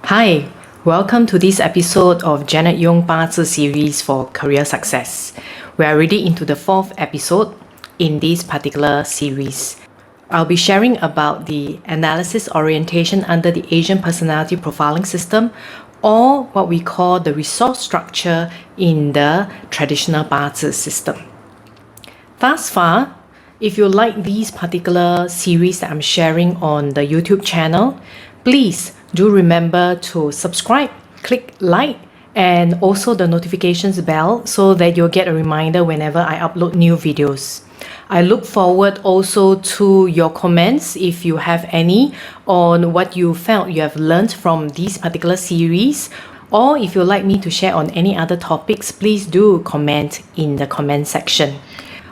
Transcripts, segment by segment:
Hi, welcome to this episode of Janet Yong 八字 series for career success. We are already into the fourth episode in this particular series. I'll be sharing about the analysis orientation under the Asian personality profiling system, or what we call the resource structure in the traditional 八字 system. Thus far, if you like these particular series that I'm sharing on the YouTube channel, please do remember to subscribe, click like, and also the notifications bell so that you'll get a reminder whenever I upload new videos. I look forward also to your comments if you have any on what you felt you have learned from this particular series, or if you'd like me to share on any other topics, please do comment in the comment section.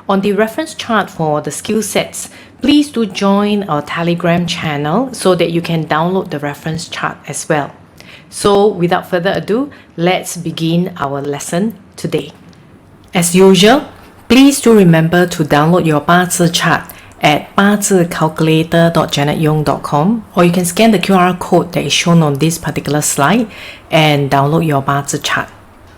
On the reference chart for the skill sets, please do join our Telegram channel so that you can download the reference chart as well. So without further ado, let's begin our lesson today. As usual, please do remember to download your 八字 chart at 八字calculator.janetyong.com, or you can scan the QR code that is shown on this particular slide and download your 八字 chart.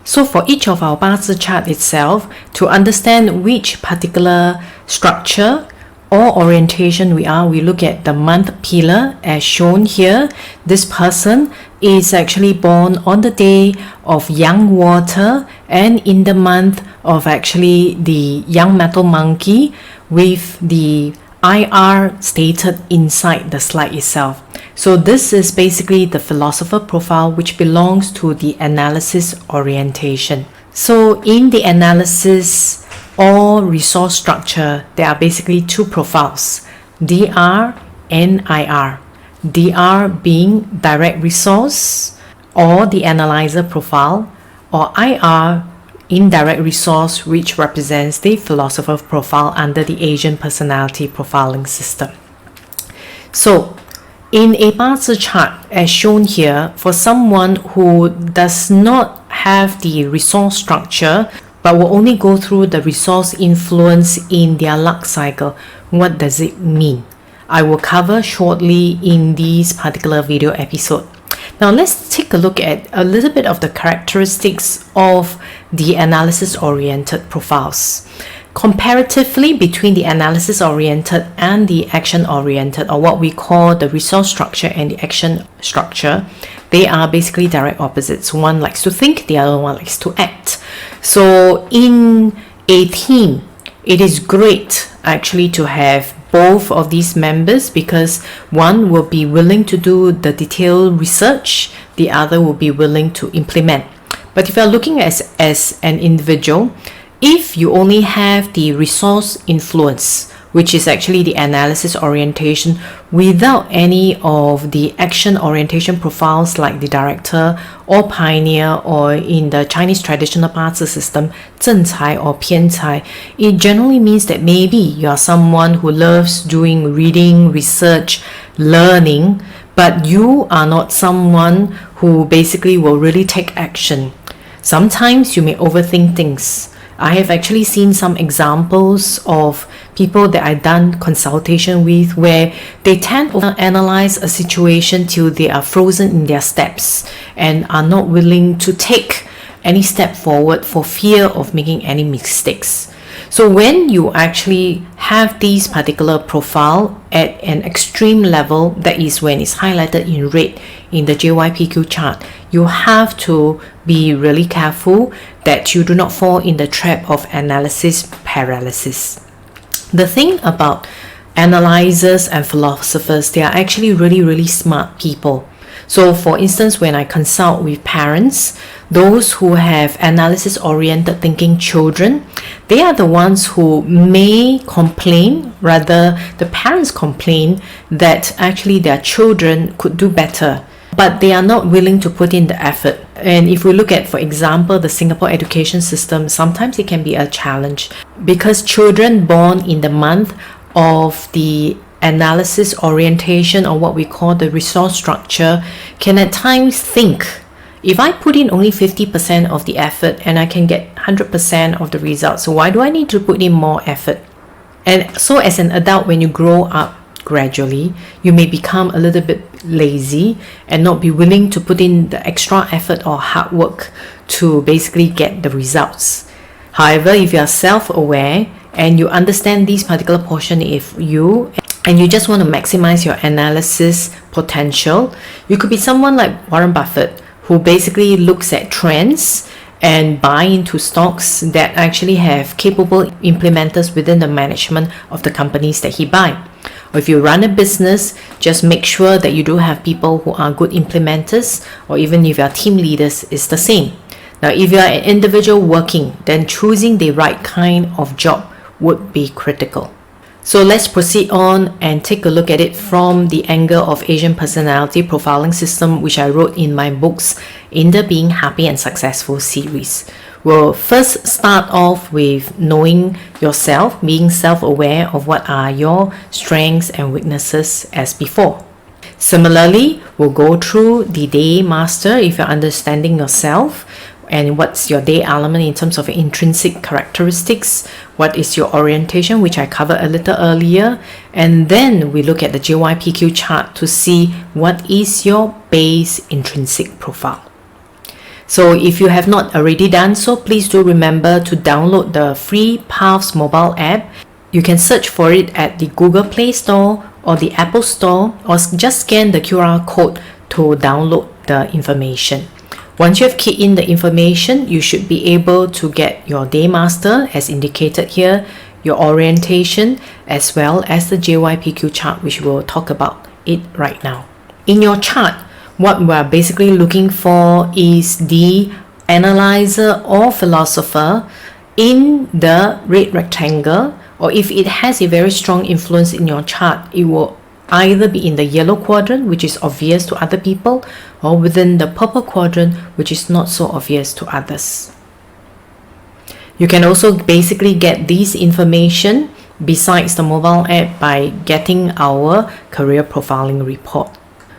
So for each of our 八字 chart itself, to understand which particular structure or orientation we look at the month pillar as shown here. This person is actually born on the day of young water and in the month of actually the young metal monkey, with the IR stated inside the slide itself. So this is basically the philosopher profile, which belongs to the analysis orientation. So in the analysis or resource structure, there are basically two profiles, DR and IR. DR being direct resource or the analyzer profile, or IR indirect resource, which represents the philosopher profile under the Asian personality profiling system. So in a 八字 chart as shown here, for someone who does not have the resource structure but will only go through the resource influence in their luck cycle, what does it mean? I will cover shortly in this particular video episode. Now let's take a look at a little bit of the characteristics of the analysis-oriented profiles. Comparatively between the analysis-oriented and the action-oriented, or what we call the resource structure and the action structure, they are basically direct opposites. One likes to think, the other one likes to act. So in a team, it is great actually to have both of these members, because one will be willing to do the detailed research, the other will be willing to implement. But if you're looking as an individual, if you only have the resource influence, which is actually the analysis orientation, without any of the action orientation profiles like the director or pioneer, or in the Chinese traditional 八字 system, 正财 or 偏财, it generally means that maybe you are someone who loves doing reading, research, learning, but you are not someone who basically will really take action. Sometimes you may overthink things. I have actually seen some examples of people that I've done consultation with where they tend to analyze a situation till they are frozen in their steps and are not willing to take any step forward for fear of making any mistakes. So when you actually have this particular profile at an extreme level, that is when it's highlighted in red in the JYPQ chart, you have to be really careful that you do not fall in the trap of analysis paralysis. The thing about analyzers and philosophers, they are actually really smart people. So for instance, when I consult with parents, those who have analysis-oriented thinking children, they are the ones who may complain, rather the parents complain that actually their children could do better, but they are not willing to put in the effort. And if we look at, for example, the Singapore education system, sometimes it can be a challenge because children born in the month of the analysis orientation, or what we call the resource structure, can at times think, if I put in only 50% of the effort and I can get 100% of the results, so why do I need to put in more effort? And so as an adult, when you grow up gradually, you may become a little bit lazy and not be willing to put in the extra effort or hard work to basically get the results. However, if you are self-aware and you understand these particular portion, if you just want to maximize your analysis potential, you could be someone like Warren Buffett, who basically looks at trends and buy into stocks that actually have capable implementers within the management of the companies that he buy. Or if you run a business, just make sure that you do have people who are good implementers, or even if your team leaders is the same. Now, if you are an individual working, then choosing the right kind of job would be critical. So let's proceed on and take a look at it from the angle of Asian personality profiling system, which I wrote in my books in the Being Happy and Successful series. We'll first start off with knowing yourself, being self-aware of what are your strengths and weaknesses as before. Similarly, we'll go through the day master if you're understanding yourself, and what's your day element in terms of intrinsic characteristics, what is your orientation, which I covered a little earlier, and then we look at the JYPQ chart to see what is your base intrinsic profile. So if you have not already done so, please do remember to download the free Paths mobile app. You can search for it at the Google Play Store or the Apple Store, or just scan the QR code to download the information. Once you have keyed in the information, you should be able to get your day master as indicated here, your orientation, as well as the JYPQ chart, which we'll talk about it right now. In your chart, what we're basically looking for is the analyzer or philosopher in the red rectangle, or if it has a very strong influence in your chart, it will either be in the yellow quadrant, which is obvious to other people, or within the purple quadrant, which is not so obvious to others. You can also basically get this information besides the mobile app by getting our career profiling report.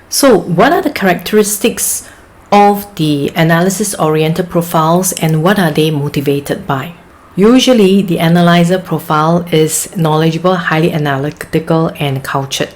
So what are the characteristics of the analysis-oriented profiles, and what are they motivated by? Usually, the analyzer profile is knowledgeable, highly analytical, and cultured.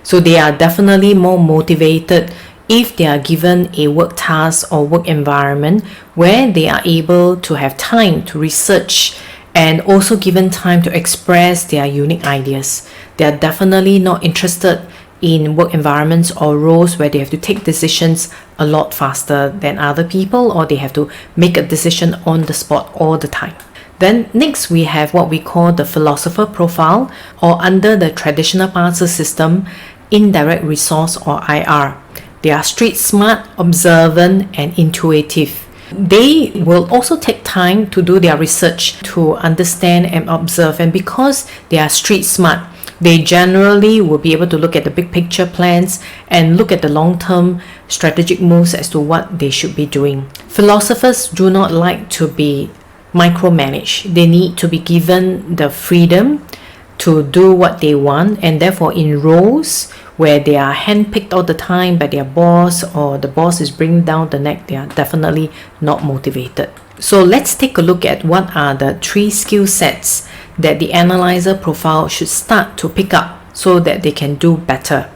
So they are definitely more motivated if they are given a work task or work environment where they are able to have time to research and also given time to express their unique ideas. They are definitely not interested in work environments or roles where they have to take decisions a lot faster than other people, or they have to make a decision on the spot all the time. Then next we have what we call the philosopher profile, or under the traditional Paths system, indirect resource or IR. They are street smart, observant, and intuitive. They will also take time to do their research to understand and observe, and because they are street smart, they generally will be able to look at the big picture plans and look at the long-term strategic moves as to what they should be doing. Philosophers do not like to be micromanaged. They need to be given the freedom to do what they want, and therefore in roles where they are handpicked all the time by their boss, or the boss is bringing down the neck, they are definitely not motivated. So let's take a look at what are the 3 skill sets that the analyzer profile should start to pick up so that they can do better.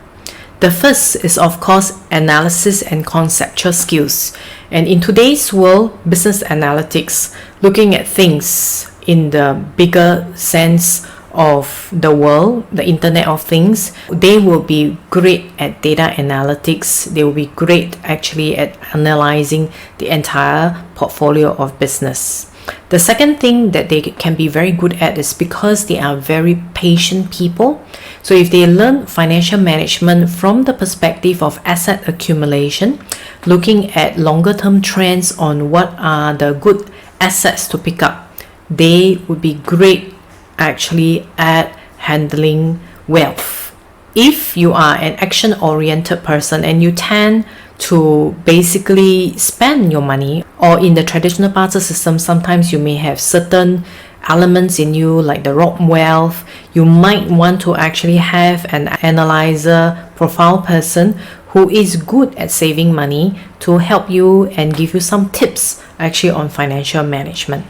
The first is, of course, analysis and conceptual skills. And in today's world, business analytics, looking at things in the bigger sense of the world, the Internet of Things, they will be great at data analytics. They will be great actually at analyzing the entire portfolio of business. The second thing that they can be very good at is because they are very patient people. So if they learn financial management from the perspective of asset accumulation, looking at longer term trends on what are the good assets to pick up, they would be great actually at handling wealth. If you are an action-oriented person and you tend to basically spend your money, or in the traditional Paths system, sometimes you may have certain elements in you like the rob wealth, you might want to actually have an analyzer profile person who is good at saving money to help you and give you some tips actually on financial management.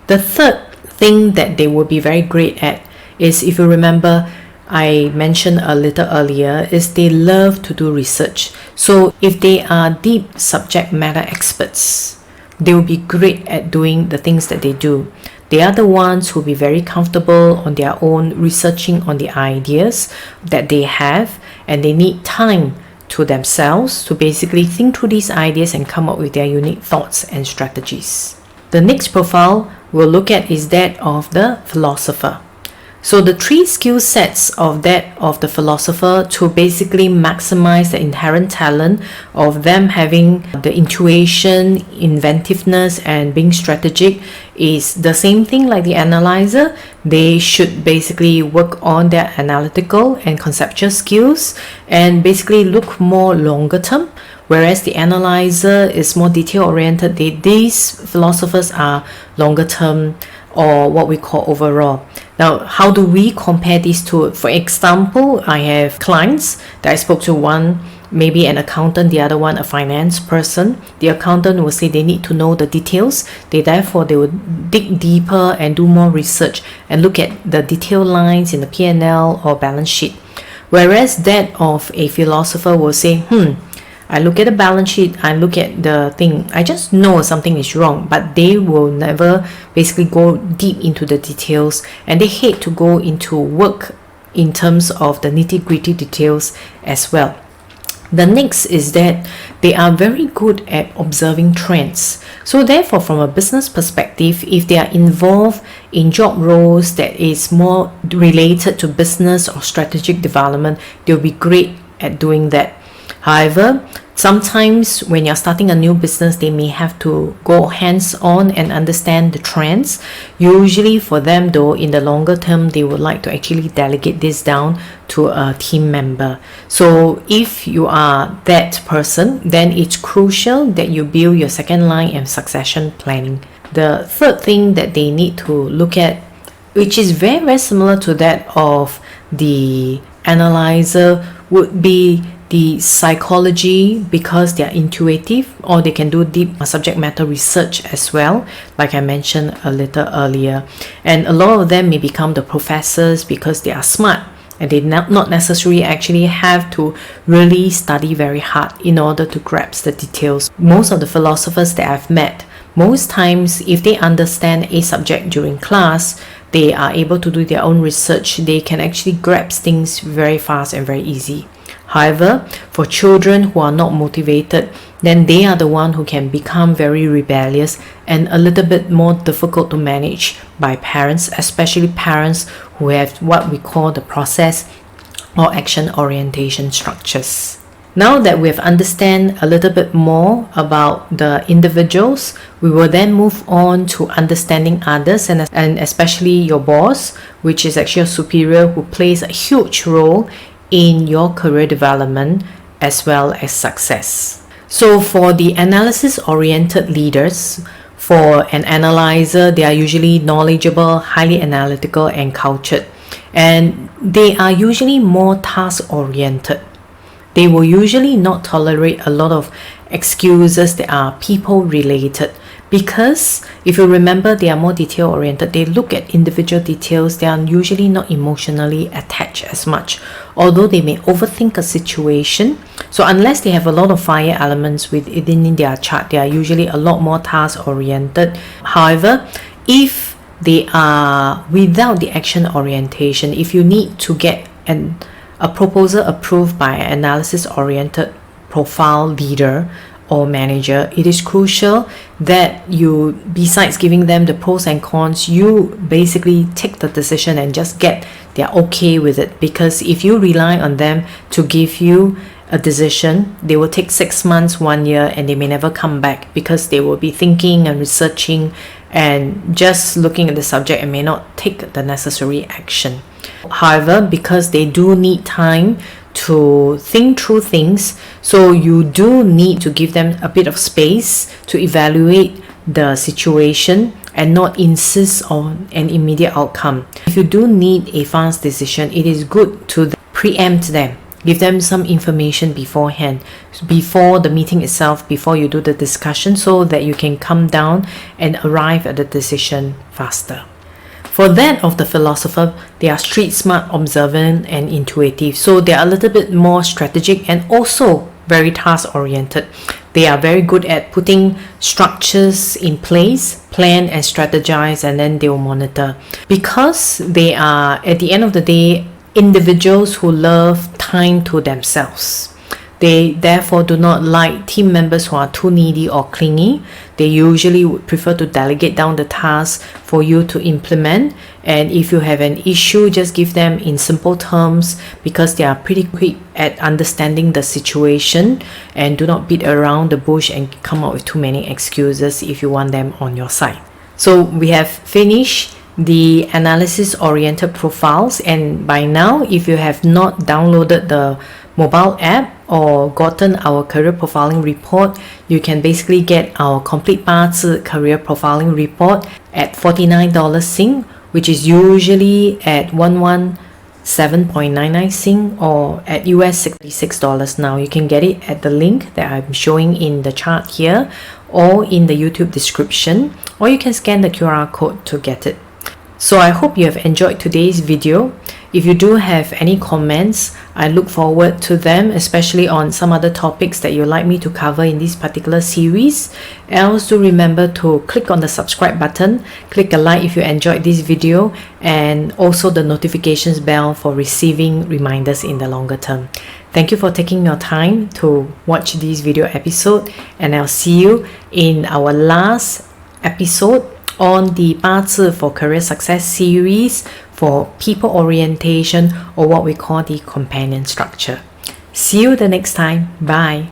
The third thing that they will be very great at is, if you remember, I mentioned a little earlier is they love to do research. So if they are deep subject matter experts, they will be great at doing the things that they do. They are the ones who will be very comfortable on their own researching on the ideas that they have, and they need time to themselves to basically think through these ideas and come up with their unique thoughts and strategies. The next profile we'll look at is that of the philosopher. So the three skill sets of that of the philosopher to basically maximize the inherent talent of them having the intuition, inventiveness, and being strategic is the same thing like the analyzer. They should basically work on their analytical and conceptual skills and basically look more longer term. Whereas the analyzer is more detail oriented, these philosophers are longer term, or what we call overall. Now, how do we compare these two? For example, I have clients that I spoke to, one maybe an accountant, the other one a finance person. The accountant will say they need to know the details. They will dig deeper and do more research and look at the detail lines in the P&L or balance sheet. Whereas that of a philosopher will say, I look at the balance sheet, I look at the thing, I just know something is wrong, but they will never basically go deep into the details, and they hate to go into work in terms of the nitty-gritty details as well. The next is that they are very good at observing trends. So therefore, from a business perspective, if they are involved in job roles that is more related to business or strategic development, they'll be great at doing that. However, sometimes when you're starting a new business, they may have to go hands-on and understand the trends. Usually for them though, in the longer term, they would like to actually delegate this down to a team member. So if you are that person, then it's crucial that you build your second line and succession planning. The third thing that they need to look at, which is very, very similar to that of the analyzer, would be the psychology, because they are intuitive, or they can do deep subject matter research as well, like I mentioned a little earlier. And a lot of them may become the professors because they are smart and they not necessarily actually have to really study very hard in order to grasp the details. Most of the philosophers that I've met, most times if they understand a subject during class, they are able to do their own research. They can actually grasp things very fast and very easy. However, for children who are not motivated, then they are the one who can become very rebellious and a little bit more difficult to manage by parents, especially parents who have what we call the process or action orientation structures. Now that we have understand a little bit more about the individuals, we will then move on to understanding others, and especially your boss, which is actually a superior who plays a huge role in your career development as well as success. So for the analysis-oriented leaders, for an analyzer, they are usually knowledgeable, highly analytical, and cultured. And they are usually more task-oriented. They will usually not tolerate a lot of excuses that are people-related. Because if you remember, they are more detail oriented. They look at individual details. They are usually not emotionally attached as much, although they may overthink a situation. So unless they have a lot of fire elements within their chart, they are usually a lot more task oriented. However, if they are without the action orientation, if you need to get a proposal approved by an analysis oriented profile leader or manager, it is crucial that you, besides giving them the pros and cons, you basically take the decision and just get they're okay with it. Because if you rely on them to give you a decision, they will take 6 months, 1 year, and they may never come back because they will be thinking and researching and just looking at the subject and may not take the necessary action. However, because they do need time to think through things, so you do need to give them a bit of space to evaluate the situation and not insist on an immediate outcome. If you do need a fast decision, it is good to preempt them. Give them some information beforehand, before the meeting itself, before you do the discussion, so that you can come down and arrive at the decision faster. For that of the philosopher, they are street smart, observant, and intuitive. So they are a little bit more strategic and also very task oriented. They are very good at putting structures in place, plan and strategize, and then they will monitor. Because they are, at the end of the day, individuals who love time to themselves. They therefore do not like team members who are too needy or clingy. They usually would prefer to delegate down the task for you to implement. And if you have an issue, just give them in simple terms, because they are pretty quick at understanding the situation and do not beat around the bush and come up with too many excuses if you want them on your side. So we have finished the analysis oriented profiles, and by now, if you have not downloaded the mobile app or gotten our career profiling report, you can basically get our complete 八字 career profiling report at $49 Sing, which is usually at 117.99 Sing or at US $66 now. You can get it at the link that I'm showing in the chart here or in the YouTube description, or you can scan the QR code to get it. So I hope you have enjoyed today's video. If you do have any comments, I look forward to them, especially on some other topics that you'd like me to cover in this particular series. Else, do remember to click on the subscribe button, click a like if you enjoyed this video, and also the notifications bell for receiving reminders in the longer term. Thank you for taking your time to watch this video episode, and I'll see you in our last episode on the 八字 for Career Success series for people orientation, or what we call the companion structure. See you the next time. Bye.